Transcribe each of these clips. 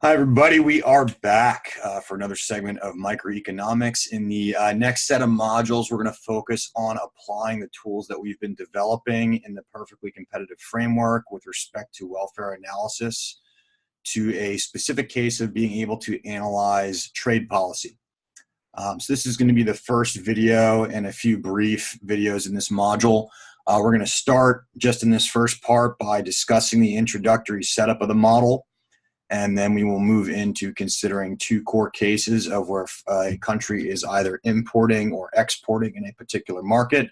Hi, everybody. We are back for another segment of microeconomics. In the next set of modules, we're going to focus on applying the tools that we've been developing in the perfectly competitive framework with respect to welfare analysis to a specific case of being able to analyze trade policy. So this is going to be the first video and a few brief videos in this module. We're going to start just in this first part by discussing the introductory setup of the model. And then we will move into considering two core cases of where a country is either importing or exporting in a particular market.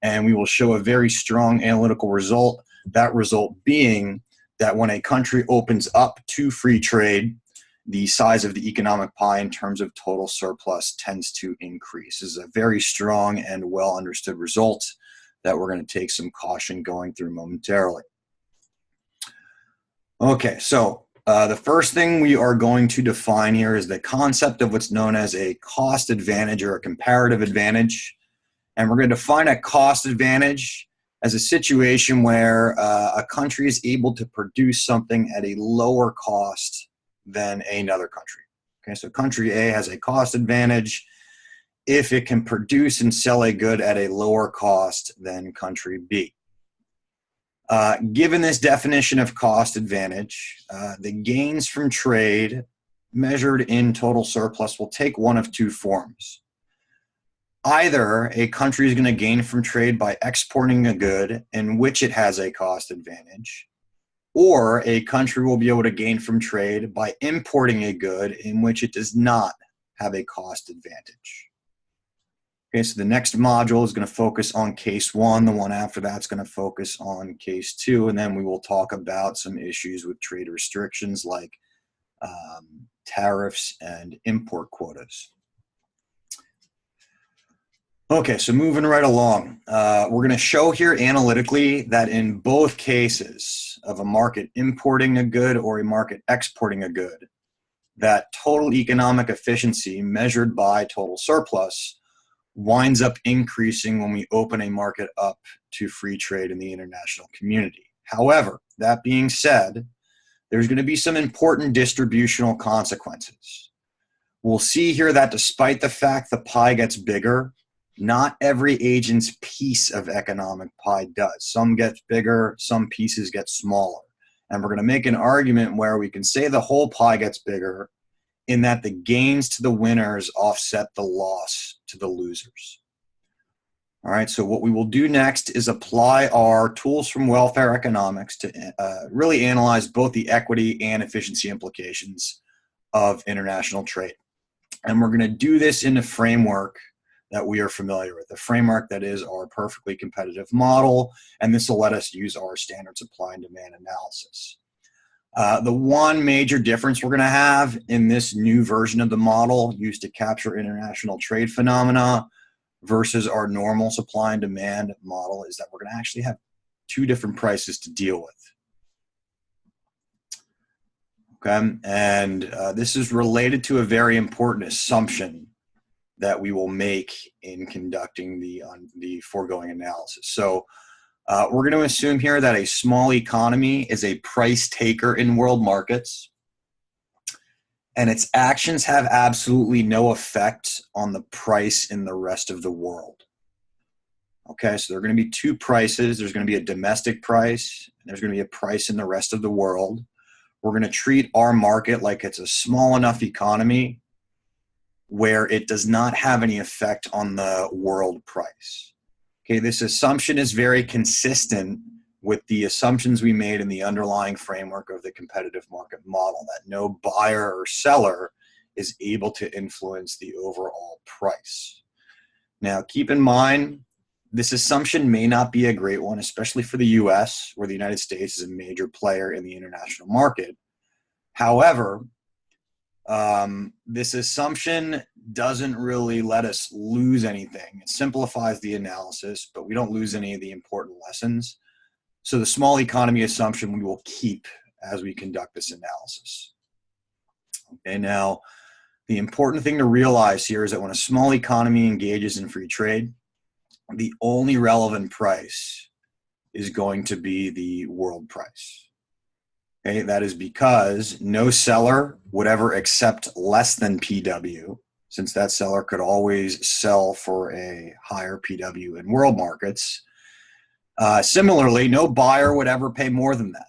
And we will show a very strong analytical result, that result being that when a country opens up to free trade, the size of the economic pie in terms of total surplus tends to increase. This is a very strong and well understood result that we're going to take some caution going through momentarily. Okay, so the first thing we are going to define here is the concept of what's known as a cost advantage or a comparative advantage. And we're going to define a cost advantage as a situation where a country is able to produce something at a lower cost than another country. Okay, so country A has a cost advantage if it can produce and sell a good at a lower cost than country B. Given this definition of cost advantage, the gains from trade measured in total surplus will take one of two forms. Either a country is going to gain from trade by exporting a good in which it has a cost advantage, or a country will be able to gain from trade by importing a good in which it does not have a cost advantage. Okay, so the next module is going to focus on case one. The one after that is going to focus on case two. And then we will talk about some issues with trade restrictions like tariffs and import quotas. Okay, so moving right along. We're going to show here analytically that in both cases of a market importing a good or a market exporting a good, that total economic efficiency measured by total surplus winds up increasing when we open a market up to free trade in the international community. However, that being said, there's going to be some important distributional consequences. We'll see here that despite the fact the pie gets bigger, not every agent's piece of economic pie does. Some get bigger, some pieces get smaller. And we're going to make an argument where we can say the whole pie gets bigger in that the gains to the winners offset the loss to the losers. All right, so what we will do next is apply our tools from welfare economics to really analyze both the equity and efficiency implications of international trade. And we're going to do this in a framework that we are familiar with, the framework that is our perfectly competitive model, and this will let us use our standard supply and demand analysis. The one major difference we're going to have in this new version of the model used to capture international trade phenomena versus our normal supply and demand model is that we're going to actually have two different prices to deal with. Okay, and this is related to a very important assumption that we will make in conducting the foregoing analysis. So we're going to assume here that a small economy is a price taker in world markets, and its actions have absolutely no effect on the price in the rest of the world. Okay, so there are going to be two prices. There's going to be a domestic price, and there's going to be a price in the rest of the world. We're going to treat our market like it's a small enough economy where it does not have any effect on the world price. Okay, this assumption is very consistent with the assumptions we made in the underlying framework of the competitive market model, that no buyer or seller is able to influence the overall price. Now, keep in mind, this assumption may not be a great one, especially for the US, where the United States is a major player in the international market. However, this assumption doesn't really let us lose anything. It simplifies the analysis, but we don't lose any of the important lessons. So the small economy assumption we will keep as we conduct this analysis. Okay, now the important thing to realize here is that when a small economy engages in free trade, the only relevant price is going to be the world price. Okay, that is because no seller would ever accept less than PW, since that seller could always sell for a higher PW in world markets. Similarly, no buyer would ever pay more than that,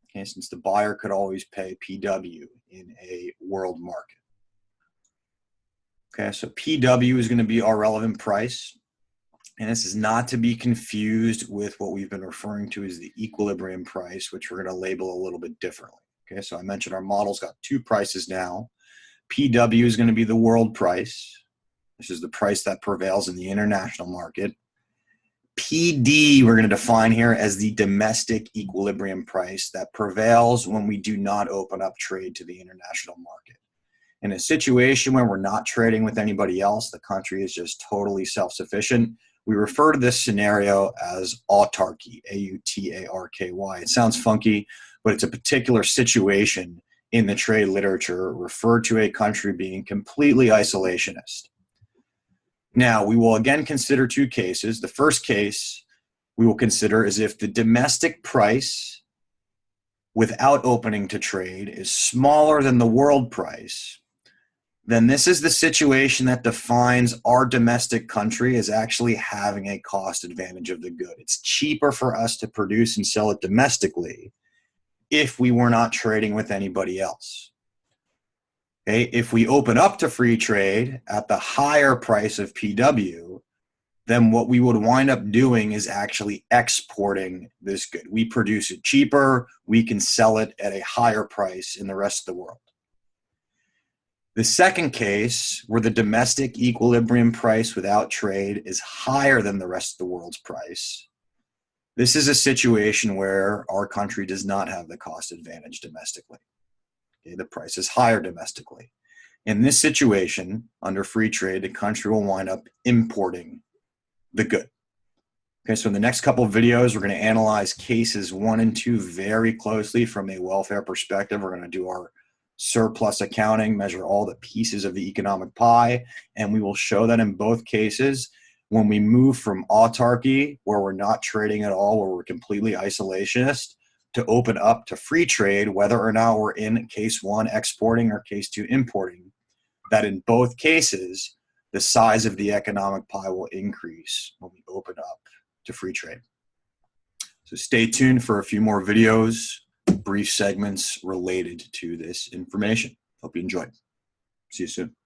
okay, since the buyer could always pay PW in a world market. Okay, so PW is going to be our relevant price. And this is not to be confused with what we've been referring to as the equilibrium price, which we're going to label a little bit differently. Okay, so I mentioned our model's got two prices now. PW is going to be the world price. This is the price that prevails in the international market. PD we're going to define here as the domestic equilibrium price that prevails when we do not open up trade to the international market. In a situation where we're not trading with anybody else, the country is just totally self-sufficient, we refer to this scenario as autarky, A-U-T-A-R-K-Y. It sounds funky, but it's a particular situation in the trade literature referred to a country being completely isolationist. Now, we will again consider two cases. The first case we will consider is if the domestic price without opening to trade is smaller than the world price, then this is the situation that defines our domestic country as actually having a cost advantage of the good. It's cheaper for us to produce and sell it domestically if we were not trading with anybody else. Okay, if we open up to free trade at the higher price of PW, then what we would wind up doing is actually exporting this good. We produce it cheaper, we can sell it at a higher price in the rest of the world. The second case, where the domestic equilibrium price without trade is higher than the rest of the world's price, this is a situation where our country does not have the cost advantage domestically. Okay, the price is higher domestically. In this situation, under free trade, the country will wind up importing the good. Okay, so in the next couple of videos, we're going to analyze cases 1 and 2 very closely from a welfare perspective. We're going to do our surplus accounting, measure all the pieces of the economic pie, and we will show that in both cases, when we move from autarky, where we're not trading at all, where we're completely isolationist, to open up to free trade, whether or not we're in case 1 exporting or case 2 importing, that in both cases, the size of the economic pie will increase when we open up to free trade. So stay tuned for a few more videos, brief segments related to this information. Hope you enjoyed. See you soon.